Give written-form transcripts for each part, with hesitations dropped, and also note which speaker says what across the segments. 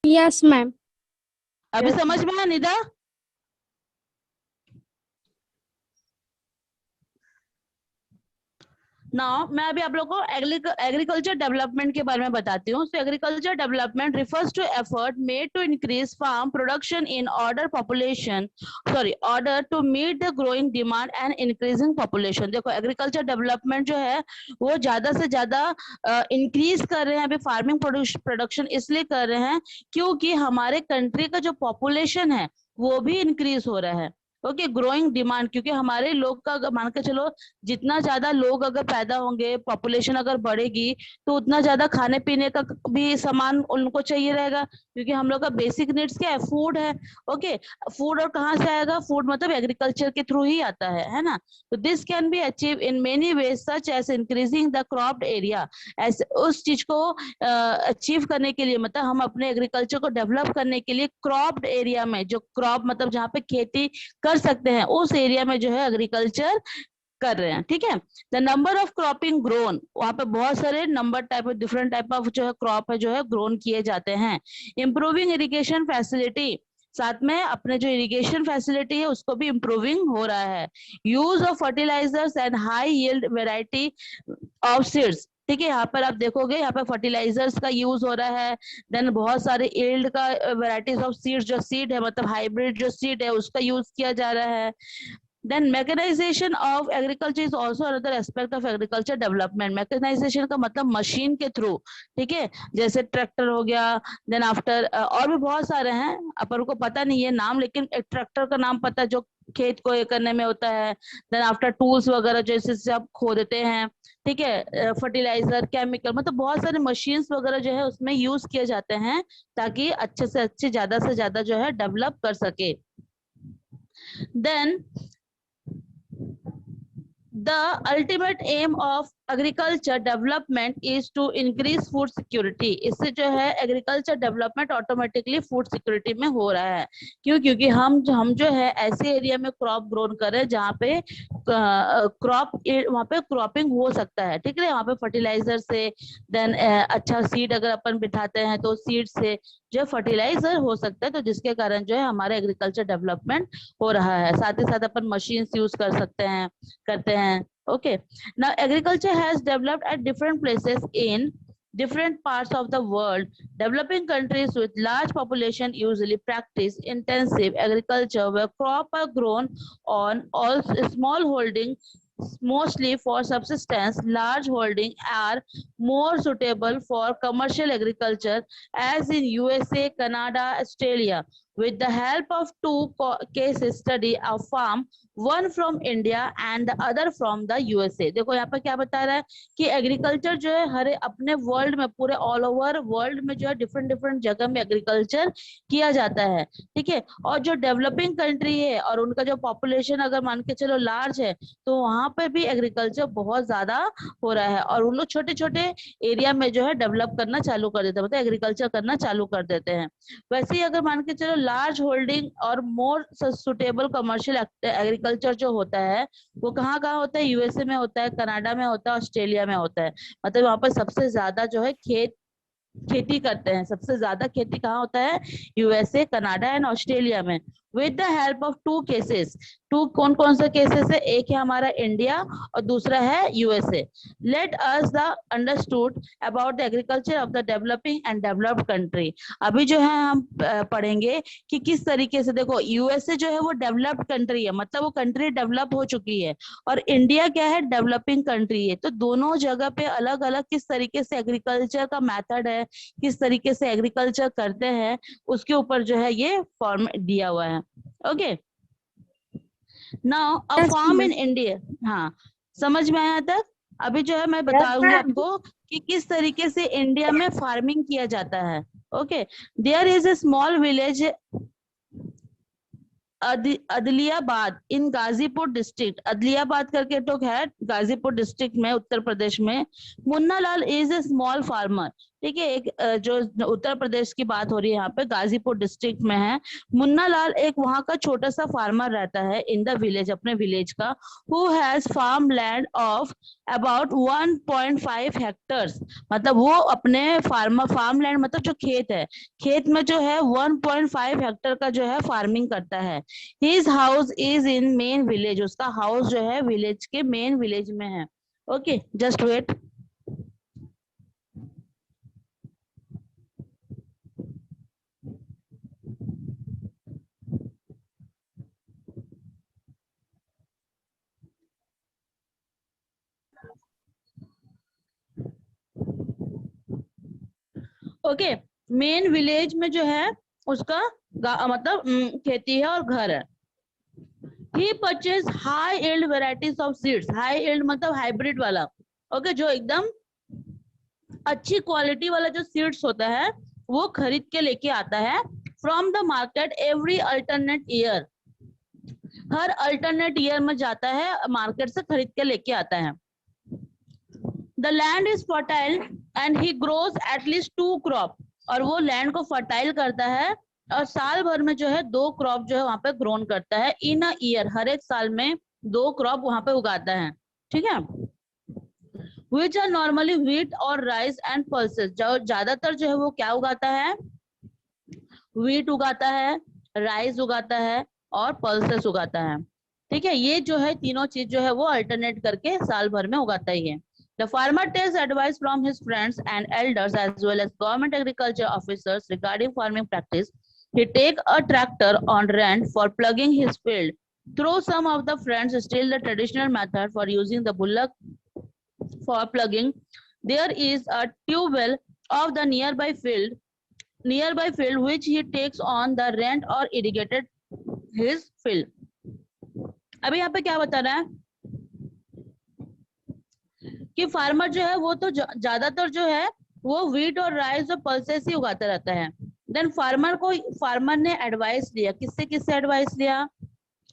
Speaker 1: Yes ma'am.
Speaker 2: अभी समझ में आया निदा? नाउ मैं अभी आप लोग को एग्रीकल्चर डेवलपमेंट के बारे में बताती हूँ। So agriculture development refers to effort made to increase farm production in order to meet the growing demand and increasing population. देखो एग्रीकल्चर डेवलपमेंट जो है वो ज्यादा से ज्यादा इंक्रीज कर रहे हैं अभी फार्मिंग प्रोडक्शन, इसलिए कर रहे हैं क्योंकि हमारे कंट्री का जो पॉपुलेशन है वो भी इंक्रीज हो रहा है। ओके, ग्रोइंग डिमांड, क्योंकि हमारे लोग का अगर मान के चलो जितना ज्यादा लोग अगर पैदा होंगे, पॉपुलेशन अगर बढ़ेगी, तो उतना ज्यादा खाने पीने का भी सामान उनको चाहिए रहेगा, क्योंकि हम लोग का बेसिक नीड्स क्या है, फूड है। ओके, फूड और कहाँ से आएगा? फूड मतलब एग्रीकल्चर के थ्रू ही आता है ना। तो this can be achieve in many ways such as increasing the cropped area. ऐसे उस चीज को अचीव करने के लिए, मतलब हम अपने एग्रीकल्चर को डेवलप करने के लिए क्रॉप्ड एरिया में, जो क्रॉप मतलब जहाँ पे खेती कर सकते हैं उस एरिया में जो है एग्रीकल्चर कर रहे हैं। ठीक है, the number of cropping grown, वहां पे बहुत सारे number type different type of जो है क्रॉप है जो है ग्रोन किए जाते हैं। इम्प्रूविंग इरिगेशन फैसिलिटी, साथ में अपने जो इरिगेशन फैसिलिटी है उसको भी इम्प्रूविंग हो रहा है। Use of fertilisers and high yield variety of seeds, ठीक है, यहाँ पर आप देखोगे यहाँ पे फर्टिलाइजर्स का यूज हो रहा है। देन बहुत सारे यील्ड का वेराइटीज ऑफ सीड्स, जो सीड है मतलब हाइब्रिड जो सीड है उसका यूज किया जा रहा है। Then mechanization of agriculture is also another aspect of agriculture development. Mechanization का मतलब मशीन के थ्रू, ठीक है, जैसे ट्रैक्टर हो गया। देन आफ्टर और भी बहुत सारे हैं, अपन को पता नहीं है नाम, लेकिन एक ट्रैक्टर का नाम पता है जो खेत को ये करने में होता है। देन आफ्टर टूल्स वगैरह जैसे से आप खोदते हैं, ठीक है, फर्टिलाइजर, केमिकल, मतलब बहुत सारे मशीन्स वगैरह जो है उसमें यूज किए जाते हैं ताकि अच्छे से अच्छे ज्यादा से ज्यादा जो है डेवलप कर सके। Then the ultimate aim of agriculture development is to increase food security। इससे जो है agriculture development automatically food security में हो रहा है। क्यों? क्योंकि हम जो है ऐसे एरिया में क्रॉप ग्रोन करें जहाँ पे क्रॉप, वहाँ पे क्रॉपिंग हो सकता है, ठीक है, वहाँ पे फर्टिलाइजर से, देन अच्छा सीड अगर अपन बिठाते हैं तो सीड से जो फर्टिलाइजर हो सकता है, तो जिसके कारण जो है हमारा एग्रीकल्चर डेवलपमेंट हो रहा है। साथ ही साथ अपन मशीन यूज कर सकते हैं, करते हैं। Okay, now agriculture has developed at different places in different parts of the world. Developing countries with large population usually practice intensive agriculture where crops are grown on all small holdings mostly for subsistence. Large holding are more suitable for commercial agriculture as in USA, Canada, Australia. With the help of two case study of farm, one from India and the other from the USA। देखो यहाँ पर क्या बता रहा है कि agriculture जो है हर अपने वर्ल्ड में, पूरे ऑल ओवर वर्ल्ड में जो है डिफरेंट डिफरेंट जगह में एग्रीकल्चर किया जाता है, ठीक है। और जो डेवलपिंग कंट्री है और उनका जो पॉपुलेशन अगर मान के चलो लार्ज है, तो वहां पर भी एग्रीकल्चर बहुत ज्यादा हो रहा है और उन लोग छोटे छोटे एरिया में जो है डेवलप करना चालू कर देते हैं, मतलब एग्रीकल्चर करना चालू कर देते हैं। वैसे ही अगर मान के चलो लार्ज होल्डिंग और मोर सुटेबल कमर्शियल एग्रीकल्चर जो होता है वो कहाँ कहाँ होता है? यूएसए में होता है, कनाडा में होता है, ऑस्ट्रेलिया में होता है। मतलब वहां पर सबसे ज्यादा जो है खेती करते हैं। सबसे ज्यादा खेती कहाँ होता है? यूएसए, कनाडा एंड ऑस्ट्रेलिया में। With the help of two cases, to कौन कौन से केसेस है? एक है हमारा इंडिया और दूसरा है USA. Let us the understood about the agriculture of the developing and developed country. अभी जो है हम पढ़ेंगे कि किस तरीके से, देखो यूएसए जो है वो डेवलप्ड कंट्री है, मतलब वो कंट्री डेवलप हो चुकी है, और इंडिया क्या है? डेवलपिंग कंट्री है। तो दोनों जगह पे अलग अलग किस तरीके से एग्रीकल्चर का मेथड है, किस तरीके से एग्रीकल्चर करते हैं, उसके ऊपर जो है ये फॉर्म दिया हुआ है। Okay, now a farm in India. हाँ, समझ में आया तक? अभी जो है मैं बताऊंगी आपको कि किस तरीके से इंडिया में फार्मिंग किया जाता है। Okay, there is a small village Adliyabad in Ghazipur district. Adliyabad करके तो है गाजीपुर डिस्ट्रिक्ट में, उत्तर प्रदेश में। Munna Lal is a small farmer. ठीक है। एक जो उत्तर प्रदेश की बात हो रही है, यहाँ पे गाजीपुर डिस्ट्रिक्ट में है। मुन्ना लाल एक वहाँ का छोटा सा फार्मर रहता है इन द विलेज, अपने विलेज का, who has farm land of about 1.5 hectares. मतलब वो अपने फार्म लैंड मतलब जो खेत है, खेत में जो है 1.5 हेक्टर का जो है फार्मिंग करता है। His house is in main village, उसका हाउस जो है विलेज के मेन विलेज में है। Okay, just wait. Okay, main village में जो है उसका मतलब खेती है और घर है। He purchase high yield varieties of seeds, high yield मतलब हाइब्रिड वाला। ओके, जो एकदम अच्छी क्वालिटी वाला जो सीड्स होता है वो खरीद के लेके आता है from the market every alternate year. Her alternate year में जाता है, मार्केट से खरीद के लेके आता है। The land is fertile and he grows at least 2 crop, और वो लैंड को फर्टाइल करता है और साल भर में जो है 2 क्रॉप जो है वहां पे ग्रोन करता है। इन अ ईयर, हर एक साल में 2 क्रॉप वहां पे उगाता है। ठीक है। विच आर नॉर्मली व्हीट और राइस एंड पल्सेस, जो ज्यादातर जो है वो क्या उगाता है, व्हीट उगाता है, राइस उगाता है और पल्सेस उगाता है। ठीक है, ये जो है तीनों चीज जो है वो अल्टरनेट करके साल भर में उगाता ही है। The farmer takes advice from his friends and elders as well as government agriculture officers regarding farming practice. He take a tractor on rent for plugging his field. Though some of the friends still the traditional method for using the bullock for plugging, there is a tube well of the nearby field which he takes on the rent or irrigated his field. अभी यहाँ पे क्या बता रहा है कि farmer जो है वो तो ज्यादातर जो है वो व्हीट और राइस और पल्सेस ही उगाता रहता है। देन फार्मर ने एडवाइस लिया, किससे किससे एडवाइस लिया,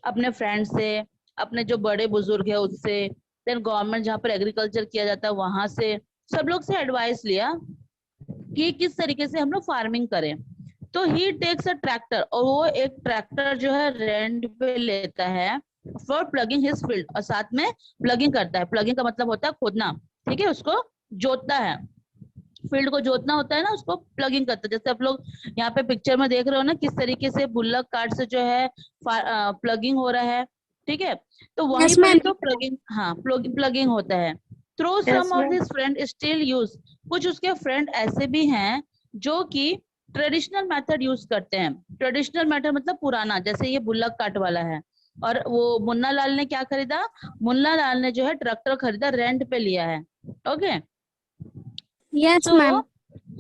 Speaker 2: अपने फ्रेंड से, अपने जो बड़े बुजुर्ग है उससे, देन गवर्नमेंट जहाँ पर एग्रीकल्चर किया जाता है वहां से, सब लोग से एडवाइस लिया कि किस तरीके से हम लोग फार्मिंग करें। तो ही टेक्स अ ट्रैक्टर, और वो एक ट्रैक्टर जो है रेंट पे लेता है फॉर प्लगिंग हिज फील्ड, और साथ में प्लगिंग करता है। प्लगिंग का मतलब होता है खोदना। ठीक है, उसको जोतता है, फील्ड को जोतना होता है ना, उसको प्लगिंग करता है। जैसे आप लोग यहाँ पे पिक्चर में देख रहे हो ना किस तरीके से बुल्लक कार्ट से जो है प्लगिंग हो रहा है। ठीक है, तो वहीं
Speaker 1: यस
Speaker 2: पर ही
Speaker 1: मैम।
Speaker 2: तो प्लगिंग, हाँ प्लगिंग होता है। Through
Speaker 1: yes
Speaker 2: some of
Speaker 1: ma'am.
Speaker 2: His friend still use, कुछ उसके फ्रेंड ऐसे भी हैं जो कि ट्रेडिशनल मेथड यूज करते हैं। ट्रेडिशनल मेथड मतलब पुराना, जैसे ये बुल्लक काट वाला है। और वो मुन्ना लाल ने क्या खरीदा, मुन्ना लाल ने जो है ट्रैक्टर खरीदा, रेंट पे लिया है। Okay,
Speaker 1: yes
Speaker 2: so
Speaker 1: ma'am.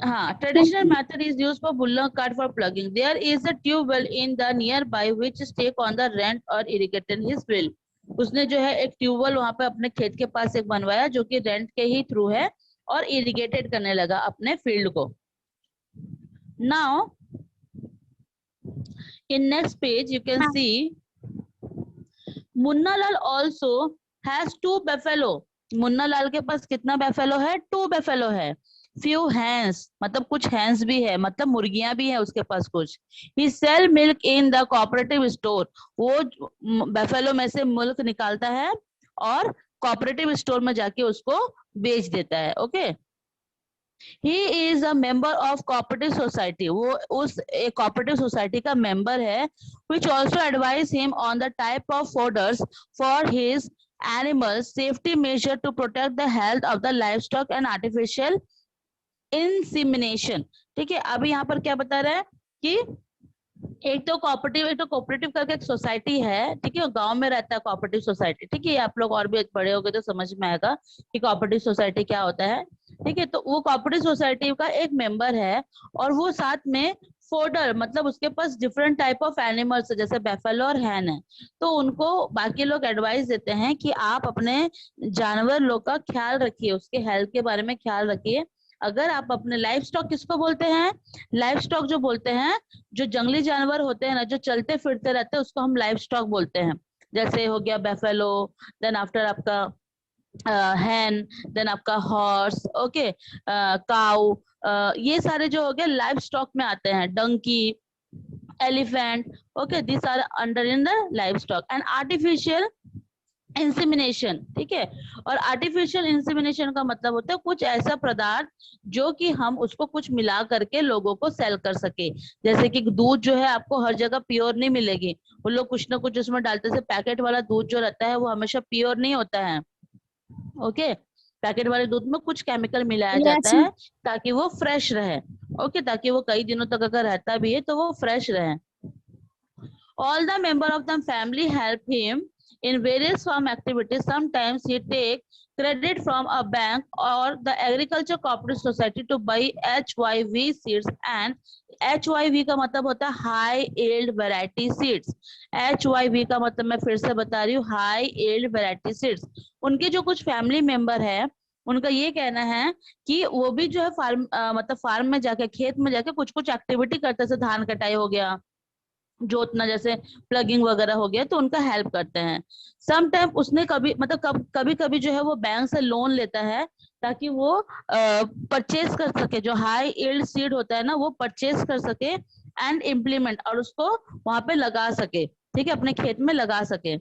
Speaker 2: हाँ, traditional method is used for bullock cart for ploughing. There is a tube well in the nearby which take on the rent और इरिगेटेड हिज फील्ड। उसने जो है एक tubewell वहां पे अपने खेत के पास एक बनवाया जो कि रेंट के ही थ्रू है, और इरिगेटेड करने लगा अपने फील्ड को। Now in next page you can see Munna Lal also has 2 buffalo. Munna Lal के पास कितना बेफेलो है, 2 बेफेलो है। फ्यू हैंस मतलब कुछ हैंस भी है, मतलब मुर्गियां भी है उसके पास कुछ। He sell milk in the cooperative store, वो बेफेलो में से मिल्क निकालता है और कोऑपरेटिव स्टोर में जाके उसको बेच देता है। Okay, he is a member of cooperative society, वो उस एक कोऑपरेटिव सोसाइटी का मेंबर है। which also advise him on the type of fodders for his animals, safety measure to protect the health of the livestock and artificial insemination। ठीक है, अभी यहाँ पर क्या बता रहा है कि एक तो कोऑपरेटिव करके एक सोसाइटी है। ठीक है, गांव में रहता है कोऑपरेटिव सोसाइटी। ठीक है, आप लोग और भी बड़े हो गए तो समझ में आएगा कि कोऑपरेटिव सोसाइटी क्या होता है। ठीक है, तो वो कोऑपरेटिव सोसाइटी का एक मेंबर है, और वो साथ में फोडर मतलब उसके पास डिफरेंट टाइप ऑफ एनिमल्स है, जैसे बेफेलो और हैन है। तो उनको बाकी लोग एडवाइस देते हैं कि आप अपने जानवर लोग का ख्याल रखिए, उसके हेल्थ के बारे में ख्याल रखिए। अगर आप अपने लाइफ स्टॉक किसको बोलते हैं, लाइफ स्टॉक जो बोलते हैं, जो जंगली जानवर होते हैं ना, जो चलते फिरते रहते हैं, उसको हम लाइफ स्टॉक बोलते हैं। जैसे हो गया बेफेलो, देन आफ्टर आपका hen, देन आपका हॉर्स, ओके, काउ, ये सारे जो हो गए लाइव स्टॉक में आते हैं, donkey, elephant, okay, this are under in the livestock. And artificial insemination, ठीक है। और आर्टिफिशियल इंसेमिनेशन का मतलब होता है कुछ ऐसा पदार्थ जो कि हम उसको कुछ मिला करके लोगों को सेल कर सके। जैसे कि दूध जो है आपको हर जगह प्योर नहीं मिलेगी, वो लोग कुछ ना कुछ उसमें डालते हैं। पैकेट वाला दूध जो रहता है वो हमेशा प्योर नहीं होता है, ओके। पैकेट वाले दूध में कुछ केमिकल मिलाया जाता
Speaker 1: Yes,
Speaker 2: है ताकि वो फ्रेश रहे, ओके, ताकि वो कई दिनों तक अगर रहता भी है तो वो फ्रेश रहे। All the member of the family help him in various farm activities. Sometimes he take credit from a bank or the agriculture cooperative society to buy HYV seeds, and HYV का मतलब होता है high yield variety seeds। HYV का मतलब मैं फिर से बता रही हूँ, high yield variety seeds। उनके जो कुछ फैमिली मेंबर है उनका ये कहना है कि वो भी जो है फार्म मतलब फार्म में जाके, खेत में जाके कुछ कुछ एक्टिविटी करते हैं, जैसे धान कटाई हो गया, जोतना, जैसे प्लगिंग वगैरह हो गया, तो उनका हेल्प करते हैं। सम टाइम उसने कभी मतलब कभी कभी जो है वो बैंक से लोन लेता है ताकि वो परचेज कर सके, जो हाई यील्ड सीड होता है ना वो परचेज कर सके एंड इम्प्लीमेंट, और उसको वहां पे लगा सके, ठीक है, अपने खेत में लगा सके।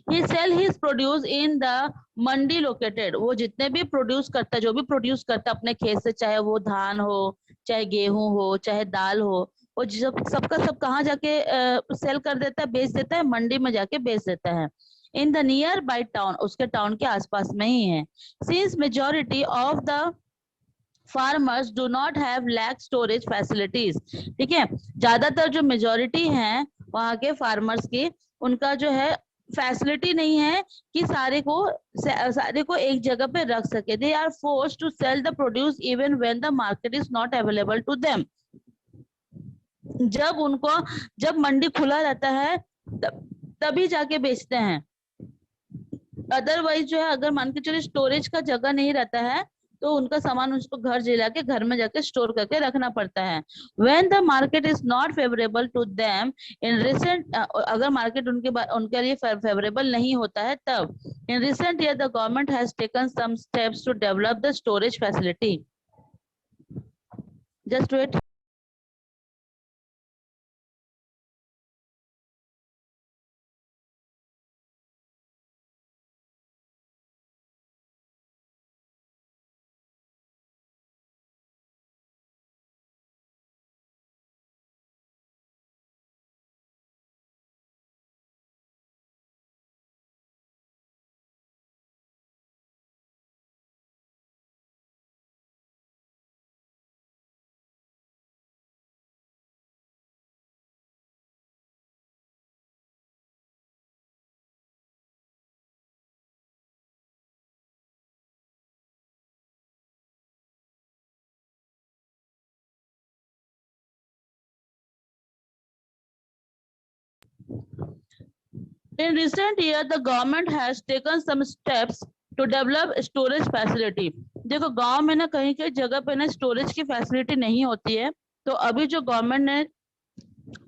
Speaker 2: He sell his produce in the Mandi located, वो जितने भी प्रोड्यूस करता है, जो भी प्रोड्यूस करता है अपने खेत से, चाहे वो धान हो, चाहे गेहूं हो, चाहे दाल हो, वो सबका सब कहाँ जाके सेल कर देता है, बेच देता है, मंडी में जाके बेच देता है। In the nearby town, उसके टाउन के आसपास में ही है। Since majority of the farmers do not have lack storage facilities, ठीक है, ज्यादातर जो मेजोरिटी है वहां के फार्मर्स की, उनका जो है फैसिलिटी नहीं है कि सारे को एक जगह पे रख सके। They are force to sell the produce even when the market is not available to them. जब उनको, जब मंडी खुला रहता है तभी जाके बेचते हैं, अदरवाइज जो है अगर मान के चलिए स्टोरेज का जगह नहीं रहता है तो उनका सामान उसको घर जिला के घर में जाके स्टोर करके रखना पड़ता है। When the market is not favourable to them in recent, अगर मार्केट उनके लिए फेवरेबल नहीं होता है तब, in recent year the government has taken some steps to develop the storage facility. Just wait. In recent year, the government has taken some steps to develop storage facility। देखो गांव में ना कहीं कहीं जगह पे ना स्टोरेज की फैसिलिटी नहीं होती है, तो अभी जो गवर्नमेंट ने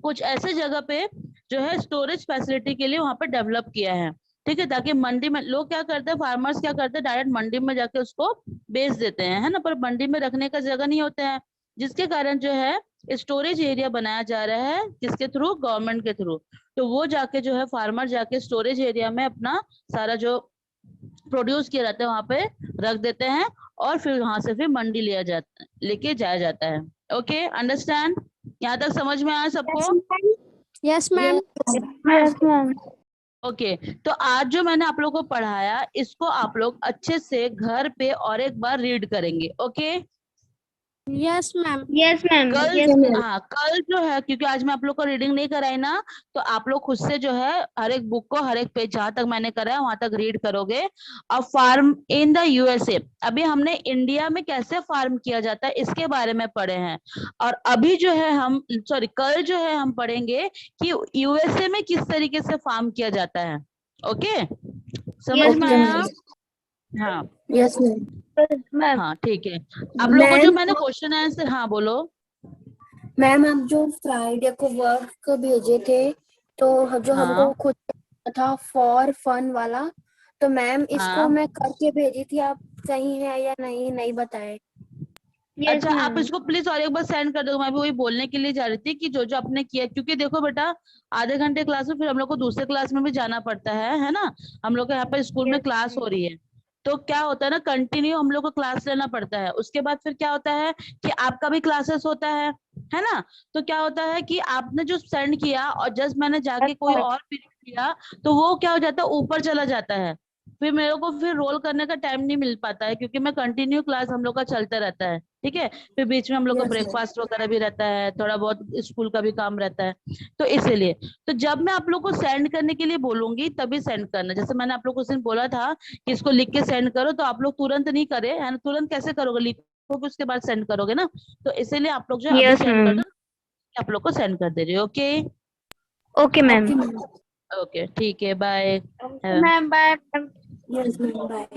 Speaker 2: कुछ ऐसे जगह पे जो है स्टोरेज फैसिलिटी के लिए वहां पे डेवलप किया है, ठीक है, ताकि मंडी में लोग क्या करते हैं, फार्मर्स क्या करते हैं, डायरेक्ट मंडी में जाके उसको बेच देते हैं, है ना, पर मंडी में रखने का जगह नहीं होता है, जिसके कारण जो है स्टोरेज एरिया बनाया जा रहा है, किसके थ्रू, गवर्नमेंट के थ्रू। तो वो जाके जो है फार्मर जाके स्टोरेज एरिया में अपना सारा जो प्रोड्यूस किया जाता है वहां पे रख देते हैं, और फिर वहां से फिर मंडी लिया जाता लेके जाया जाता है। Okay, understand? यहाँ तक समझ में आया सबको?
Speaker 1: yes, ma'am.
Speaker 3: Yes, ma'am.
Speaker 2: Okay, तो आज जो मैंने आप लोगों को पढ़ाया इसको आप लोग अच्छे से घर पे और एक बार रीड करेंगे, okay?
Speaker 1: Yes, ma'am.
Speaker 3: Yes, ma'am.
Speaker 2: कल,
Speaker 3: Yes, ma'am.
Speaker 2: हाँ कल जो है, क्योंकि आज मैं आप लोग को रीडिंग नहीं कराई ना, तो आप लोग खुद से जो है हर एक बुक को, हर एक पेज जहां तक मैंने कराया वहां तक रीड करोगे। अब फार्म इन द यूएसए, अभी हमने इंडिया में कैसे फार्म किया जाता है इसके बारे में पढ़े हैं, और अभी जो है हम, सॉरी, कल जो है हम पढ़ेंगे कि यूएसए में किस तरीके से फार्म किया जाता है। ओके, समझ में आया? हाँ
Speaker 3: Yes, ma'am. Ma'am.
Speaker 2: हाँ, ठीक है। आप लोगों को जो मैंने क्वेश्चन आंसर, हाँ बोलो।
Speaker 3: मैम, हम जो फ्राइडे को वर्क भेजे थे, तो जो
Speaker 2: हाँ
Speaker 3: हमको खुद था फॉर फन वाला, तो मैम इसको
Speaker 2: हाँ।
Speaker 3: मैं करके भेजी थी, आप सही है या नहीं नहीं बताए।
Speaker 2: अच्छा, आप इसको प्लीज और एक बार सेंड कर दो। मैं भी वही बोलने के लिए जा रही थी कि जो जो आपने किया, क्योंकि देखो बेटा, आधे घंटे क्लास में फिर हम लोग को दूसरे क्लास में भी जाना पड़ता है ना। हम लोग के यहाँ पे स्कूल में क्लास हो रही है, तो क्या होता है ना, कंटिन्यू हम लोग को क्लास लेना पड़ता है। उसके बाद फिर क्या होता है कि आपका भी क्लासेस होता है ना। तो क्या होता है कि आपने जो सेंड किया और जस्ट मैंने जाके कोई और पीरियड लिया, तो वो क्या हो जाता है, ऊपर चला जाता है। फिर मेरे को फिर रोल करने का टाइम नहीं मिल पाता है, क्योंकि मैं कंटिन्यू क्लास हम लोग का चलता रहता है। ठीक है, फिर बीच में हम लोग का
Speaker 3: यस मैम।
Speaker 2: ब्रेकफास्ट वगैरह भी रहता है, थोड़ा बहुत स्कूल का भी काम रहता है। तो इसीलिए, तो जब मैं आप लोग को सेंड करने के लिए बोलूंगी तभी सेंड करना। जैसे मैंने आप लोग को उस दिन बोला था कि इसको लिख के सेंड करो, तो आप लोग तुरंत नहीं करे, है ना। तुरंत कैसे करोगे, लिखोगे उसके बाद सेंड करोगे ना। तो इसीलिए आप लोग जो है अभी
Speaker 3: यस
Speaker 2: सेंड कर
Speaker 3: मैम।
Speaker 2: दो, आप लोग को सेंड कर दे रही हूँ। ओके।
Speaker 3: Okay ma'am.
Speaker 2: ओके, ठीक है, bye.
Speaker 3: Ma'am bye. Yes ma'am bye.